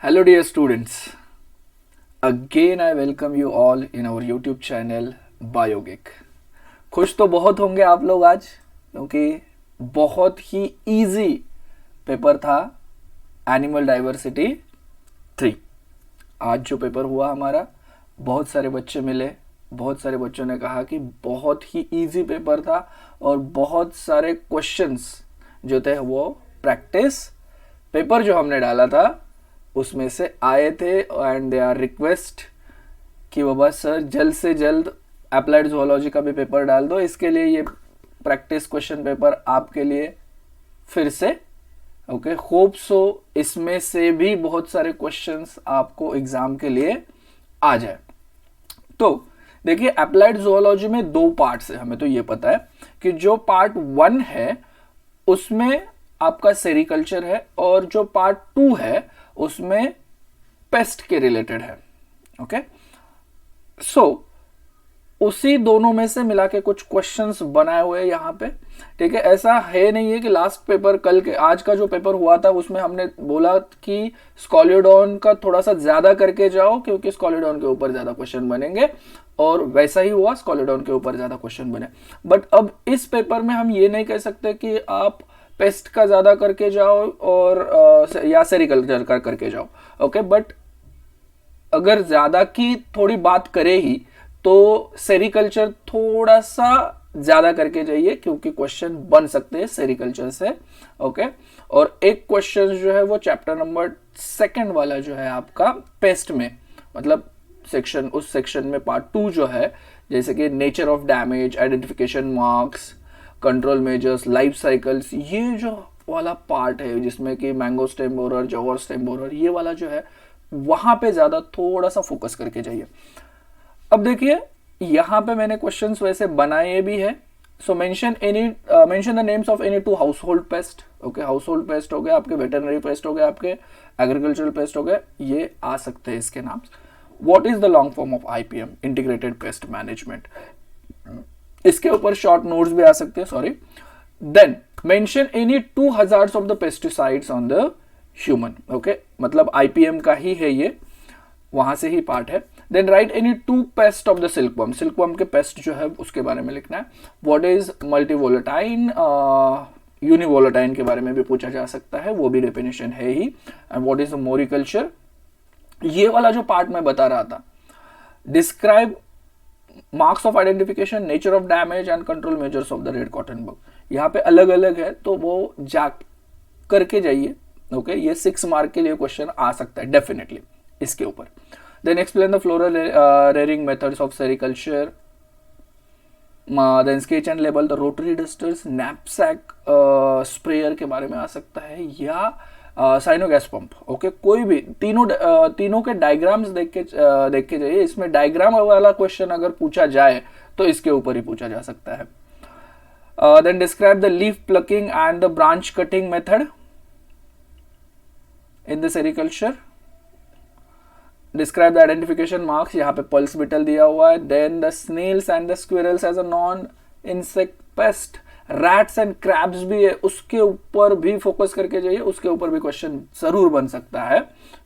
Hello, dear students. Again, I welcome you all in our YouTube channel BioGeek. खुश तो बहुत होंगे आप लोग आज, क्योंकि बहुत ही इजी पेपर था एनिमल डाइवर्सिटी 3। आज जो पेपर हुआ हमारा, बहुत सारे बच्चे मिले, बहुत सारे बच्चों ने कहा कि बहुत ही इजी पेपर था और बहुत सारे क्वेश्चंस जो थे वो प्रैक्टिस पेपर जो हमने डाला था उसमें से आए थे। एंड दे आर रिक्वेस्ट कि बाबा सर जल्द से जल्द अप्लाइड जूलॉजी का भी पेपर डाल दो, इसके लिए ये प्रैक्टिस क्वेश्चन पेपर आपके लिए फिर से ओके होप सो इसमें से भी बहुत सारे क्वेश्चंस आपको एग्जाम के लिए आ जाए। तो देखिए, अप्लाइड जूलॉजी में दो पार्ट्स है, हमें तो ये पता है कि जो पार्ट 1 है उसमें आपका सेरिकल्चर है और जो पार्ट 2 है उसमें पेस्ट के रिलेटेड है। ओके सो उसी दोनों में से मिला के कुछ क्वेश्चंस बनाए हुए यहां पे, ठीक है। ऐसा है नहीं है कि लास्ट पेपर कल के आज का जो पेपर हुआ था उसमें हमने बोला कि स्कॉलियोडॉन का थोड़ा सा ज्यादा करके जाओ क्योंकि स्कॉलियोडॉन के ऊपर ज्यादा क्वेश्चन बनेंगे, और वैसा ही हुआ, स्कॉलियोडॉन के ऊपर ज्यादा क्वेश्चन बने। बट अब इस पेपर में हम ये नहीं कह सकते कि आप पेस्ट का ज्यादा करके जाओ और या सेरिकल्चर का करके जाओ। ओके बट अगर ज्यादा की थोड़ी बात करें ही तो सेरिकल्चर थोड़ा सा ज्यादा करके जाइए क्योंकि क्वेश्चन बन सकते हैं सेरिकल्चर से। ओके और एक क्वेश्चन जो है वो चैप्टर नंबर 2 वाला जो है आपका पेस्ट में, मतलब सेक्शन उस सेक्शन में पार्ट 2 जो है, जैसे कि nature of damage, identification marks, control measures, life cycles, ये जो वाला पार्ट है जिसमें कि mango stem borer, jowar stem borer, ये वाला जो है वहां पे ज्यादा थोड़ा सा फोकस करके जाइए। अब देखिए यहां पे मैंने क्वेश्चंस वैसे बनाए भी है। So mention the names of any 2 household pest. Okay household pest हो गए आपके, वेटरनरी पेस्ट हो गए आपके, एग्रीकल्चरल पेस्ट हो गए, ये आ सकते हैं इसके नाम। What is the long form of IPM, integrated pest management, इसके ऊपर शॉर्ट नोट्स भी आ सकते हैं, sorry. Then mention any 2 hazards of the pesticides on the human. Okay मतलब आईपीएम का ही है ये, वहां से ही पार्ट है। Then write any 2 pest of the silkworm, silkworm के पेस्ट जो है उसके बारे में लिखना है। व्हाट इज मल्टीवोलेटाइन, यूनिवोलेटाइन के बारे में भी पूछा जा सकता है, वो भी डेफिनेशन है ही। एंड व्हाट इज मोरिकल्चर, ये वाला जो पार्ट मैं बता रहा था, describe marks of identification, nature of damage and control measures of the red cotton bug, यहाँ पे अलग अलग है तो वो जा करके जाइए। ओके ये 6 मार्क के लिए क्वेश्चन आ सकता है डेफिनेटली इसके ऊपर। Then explain the floral rearing methods of sericulture, then sketch and label the rotary dusters, knapsack sprayer के बारे में आ सकता है, या साइनो गैस पंप। ओके कोई भी तीनों के डायग्राम्स देख के जाइए। इसमें डायग्राम वाला क्वेश्चन अगर पूछा जाए तो इसके ऊपर ही पूछा जा सकता है। Then describe the leaf plucking and the branch cutting method in the sericulture, describe the identification marks, यहाँ पे पल्स बिटल दिया हुआ है। Then the snails and the squirrels as a non insect pest, rats and crabs भी है, उसके ऊपर भी फोकस करके जाइए, उसके ऊपर भी क्वेश्चन जरूर बन सकता है।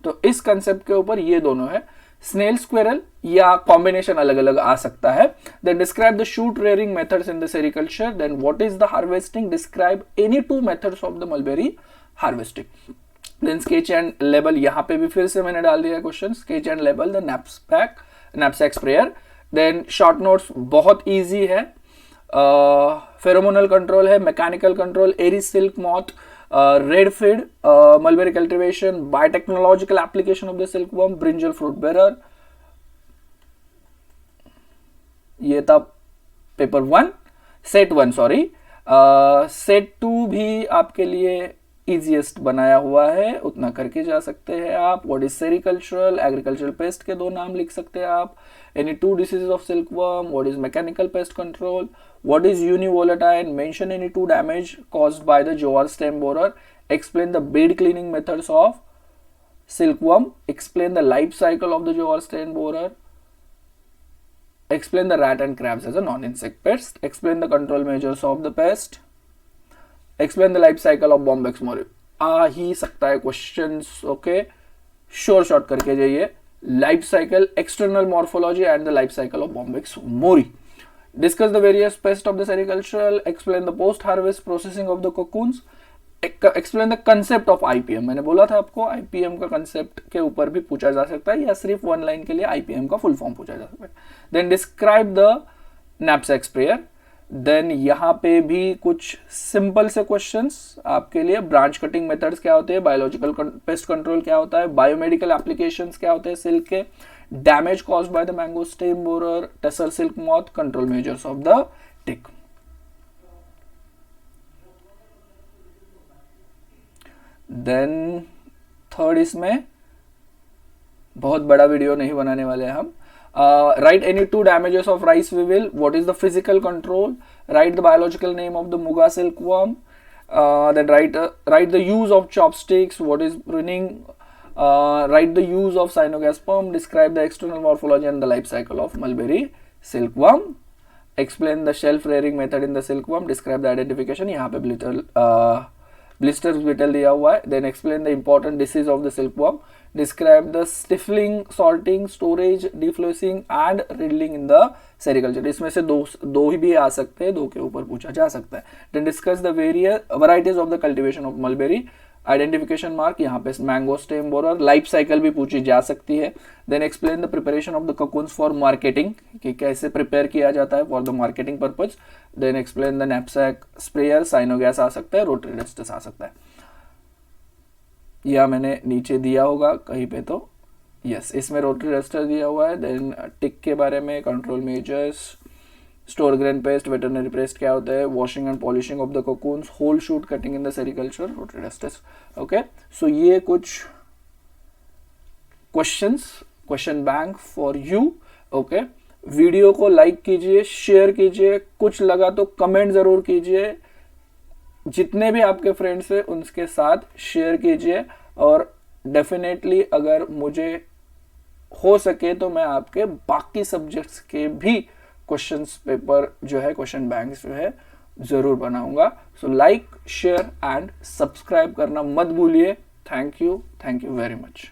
तो इस कंसेप्ट के ऊपर ये दोनों है, स्नेल स्क्विरल या कॉम्बिनेशन अलग अलग आ सकता है। Then describe the shoot rearing methods in the sericulture. Then what is the harvesting, describe any 2 methods of the mulberry harvesting. Then sketch and label, यहाँ पे भी फिर से मैंने डाल दिया question, sketch and label the knapsack sprayer. Then short notes बहुत easy है, फेरोमोनल कंट्रोल है, mechanical control, eri silk moth, red feed, mulberry cultivation, biotechnological application of the silkworm, brinjal fruit bearer. ये था पेपर 1, सेट 1 सॉरी। सेट 2 भी आपके लिए easiest बनाया हुआ है, उतना करके जा सकते हैं आप। What is sericultural, agricultural pest के 2 नाम लिख सकते हैं आप। Any 2 diseases of silkworm, what is mechanical pest control, what is univoltine, mention any 2 damage caused by the jowar stem borer, explain the bed cleaning methods of silkworm, explain the life cycle of the jowar stem borer, explain the rat and crabs as a non-insect pest, explain the control measures of the pest, explain the life cycle of Bombyx mori। आ ही सकता है questions. Okay sure short करके जाइए, life cycle, external morphology and the life cycle of Bombyx Mori. Discuss the various pests of the sericulture, explain the post-harvest processing of the cocoons, explain the concept of IPM. मैंने बोला था आपको IPM का concept के ऊपर भी पूछा जा सकता है या सिर्फ वन लाइन के लिए IPM का फुल फॉर्म पूछा जा सकता है. Then describe the knapsack sprayer. Then यहाँ पे भी कुछ सिंपल से क्वेश्चंस आपके लिए. ब्रांच कटिंग मेथड्स क्या होते हैं, बायोलॉजिकल पेस्ट कंट्रोल क्या होता है, बायोमेडिकल एप्लीकेशंस क्या होते हैं सिल्क के, damage caused by the mango stem borer, tassel silk moth, control measures of the tick. Then third, इसमें बहुत बड़ा वीडियो नहीं बनाने वाले हैं हम. Write any two damages of rice weevil. What is the physical control? Write the biological name of the Muga silkworm. Then write the use of chopsticks. What is pruning? Write the use of cyanogas sperm. Describe the external morphology and the life cycle of mulberry silkworm. Explain the shelf rearing method in the silkworm. Describe the identification. यहाँ पे blisters beetle दिया हुआ है. Then explain the important disease of the silkworm. Describe the stifling, sorting, storage, deflossing and riddling in the sericulture. इसमें से दो ही भी आ सकते हैं, दो के ऊपर पूछा जा सकता है. Then discuss the various varieties of the cultivation of mulberry. Identification mark, यहाँ पे mango stem borer, life cycle भी पूछी जा सकती है. Then explain the preparation of the cocoons for marketing, कि कैसे प्रिपेयर किया जाता है for the marketing purpose. Then explain the knapsack sprayer, cyanogas आ सकता है, रोटरी डस्टर्स आ सकता है. यह मैंने नीचे दिया होगा कहीं पे तो यस, इसमें रोटरी डस्टर दिया हुआ है. देन टिक के बारे में, control measures, store grain pest, veterinary pest क्या होता है, washing and polishing of the cocoons, whole shoot cutting in the sericulture, rotary dusters. Okay, so ये कुछ questions, question bank for you. Okay, video को like कीजिए, share कीजिए, कुछ लगा तो कमेंट जरूर कीजिए, जितने भी आपके फ्रेंड्स हैं उनके साथ शेयर कीजिए. और डेफिनेटली अगर मुझे हो सके तो मैं आपके बाकी सब्जेक्ट्स के भी क्वेश्चंस पेपर जो है, क्वेश्चन बैंक्स जो है जरूर बनाऊंगा. So like, share and subscribe करना मत भूलिए. Thank you very much.